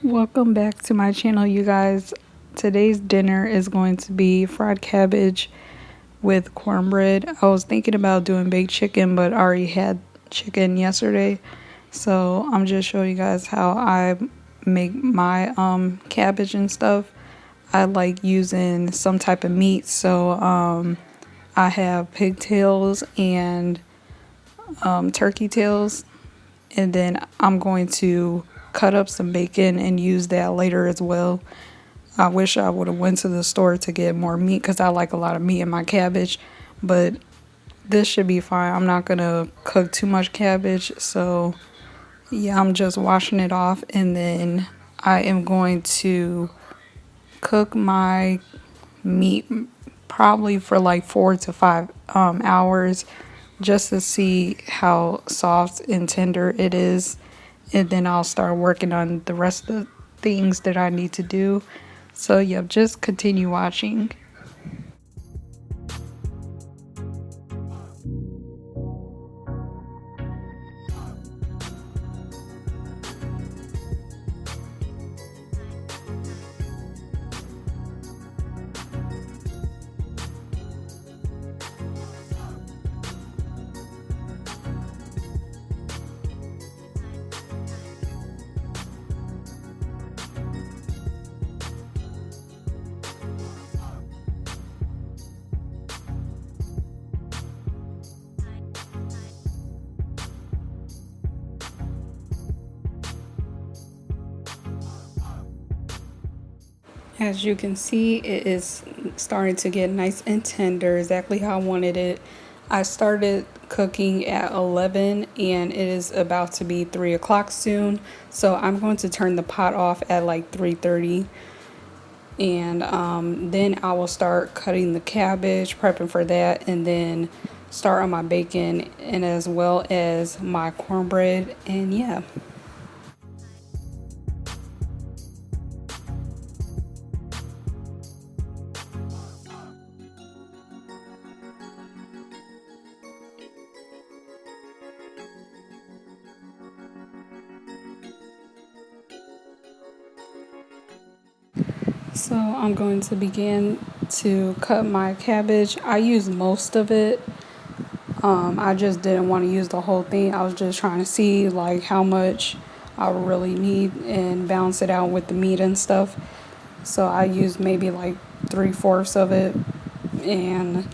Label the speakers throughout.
Speaker 1: Welcome back to my channel, you guys. Today's dinner is going to be fried cabbage with cornbread. I was thinking about doing baked chicken, but I already had chicken yesterday. So I'm just showing you guys how I make my cabbage and stuff. I like using some type of meat. So I have pigtails and turkey tails, and then I'm going to cut up some bacon and use that later as well. I wish I would have went to the store to get more meat because I like a lot of meat in my cabbage, but this should be fine. I'm not gonna cook too much cabbage, so yeah, I'm just washing it off, and then I am going to cook my meat probably for like 4 to 5 hours just to see how soft and tender it is, and then I'll start working on the rest of the things that I need to do. So yeah, just continue watching. As you can see, it is starting to get nice and tender, exactly how I wanted it. I started cooking at 11 and it is about to be 3 o'clock soon. So I'm going to turn the pot off at like 3:30, and then I will start cutting the cabbage, prepping for that, and then start on my bacon and as well as my cornbread, and yeah. So I'm going to begin to cut my cabbage. I used most of it. I just didn't want to use the whole thing. I was just trying to see like how much I would really need and balance it out with the meat and stuff. So I used maybe like 3/4 of it, and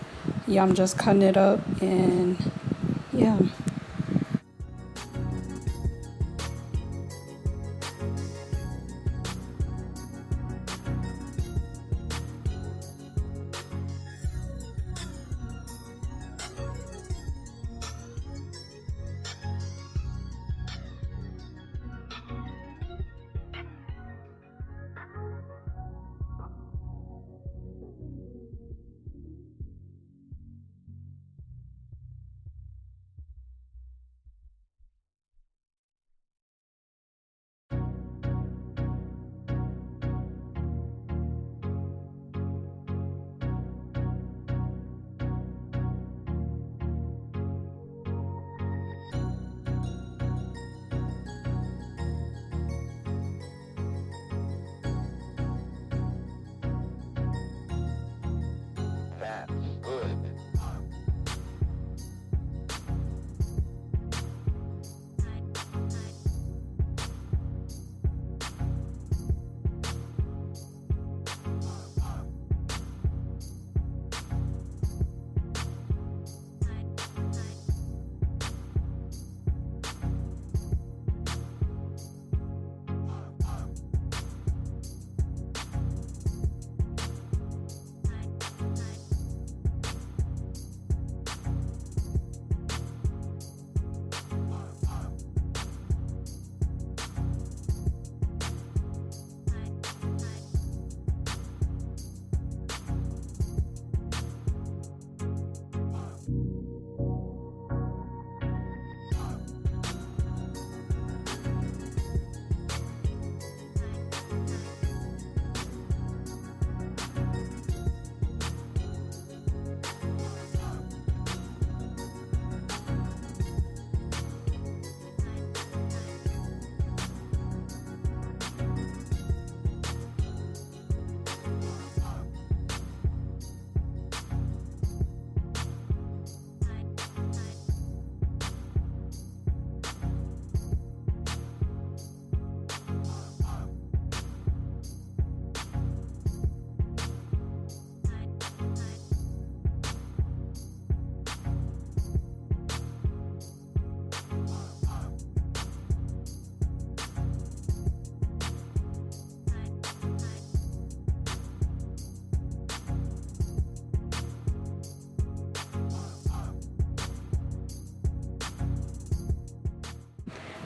Speaker 1: yeah, I'm just cutting it up, and yeah.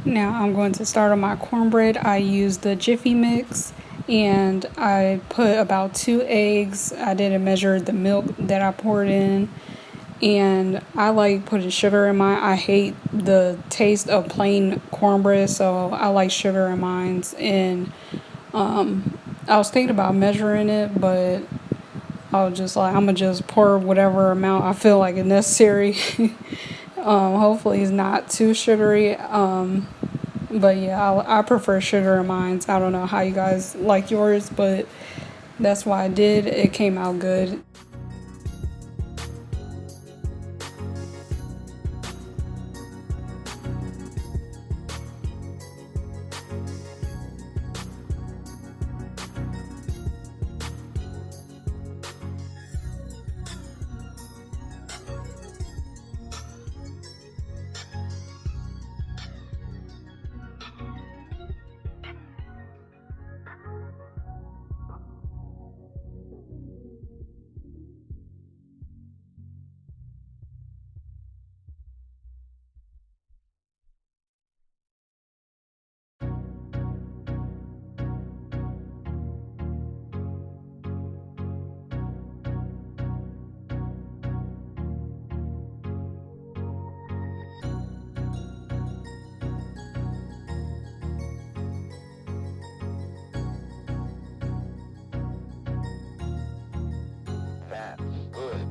Speaker 1: Now I'm going to start on my cornbread. I used the Jiffy mix and I put about 2 eggs. I didn't measure the milk that I poured in. And I like putting sugar in mine. I hate the taste of plain cornbread, so I like sugar in mine. And I was thinking about measuring it, but I was just like, I'm gonna just pour whatever amount I feel like is necessary. Hopefully, it's not too sugary. But yeah, I prefer sugar in mine. I don't know how you guys like yours, but that's why I did. It came out good.
Speaker 2: That's good.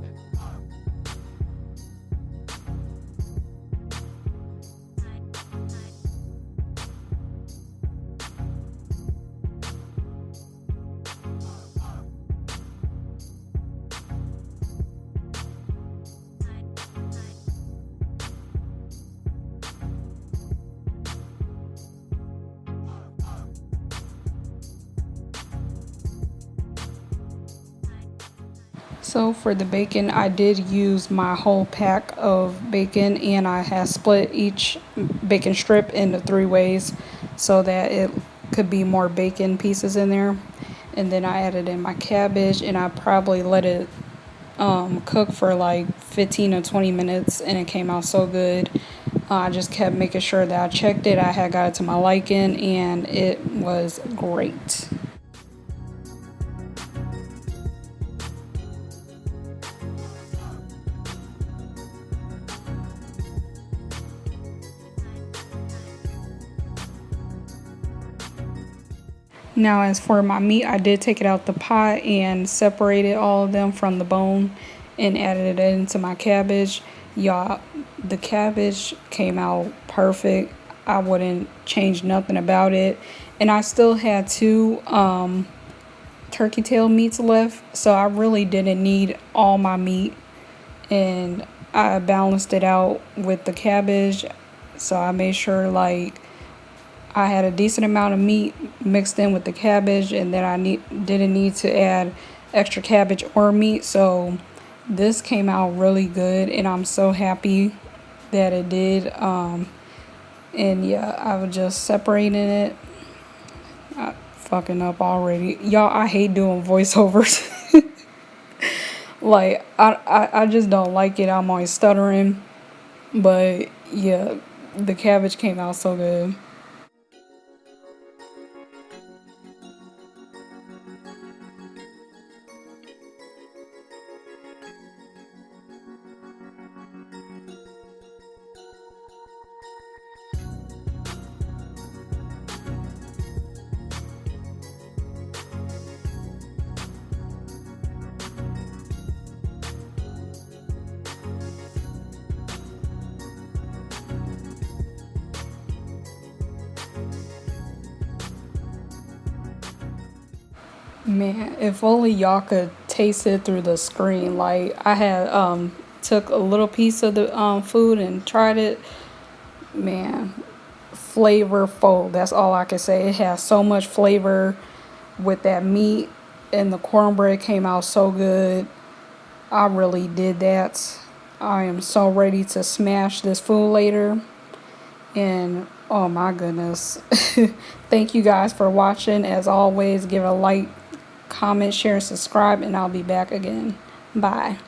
Speaker 1: So for the bacon, I did use my whole pack of bacon and I had split each bacon strip into 3 ways so that it could be more bacon pieces in there. And then I added in my cabbage and I probably let it cook for like 15 or 20 minutes and it came out so good. I just kept making sure that I checked it. I had got it to my liking and it was great. Now, as for my meat, I did take it out the pot and separated all of them from the bone and added it into my cabbage. Y'all, the cabbage came out perfect. I wouldn't change nothing about it. And I still had 2 turkey tail meats left, so I really didn't need all my meat. And I balanced it out with the cabbage, so I made sure like I had a decent amount of meat mixed in with the cabbage, and then didn't need to add extra cabbage or meat. So this came out really good, and I'm so happy that it did. And yeah, I was just separating it. I fucking up already, y'all. I hate doing voiceovers. Like I just don't like it. I'm always stuttering, but yeah, the cabbage came out so good. Man, if only y'all could taste it through the screen. Like I had took a little piece of the food and tried it. Man, flavorful. That's all I can say. It has so much flavor with that meat, and the cornbread came out so good. I really did that. I am so ready to smash this food later. And oh my goodness. Thank you guys for watching. As always, give a like, comment, share, subscribe, and I'll be back again. Bye.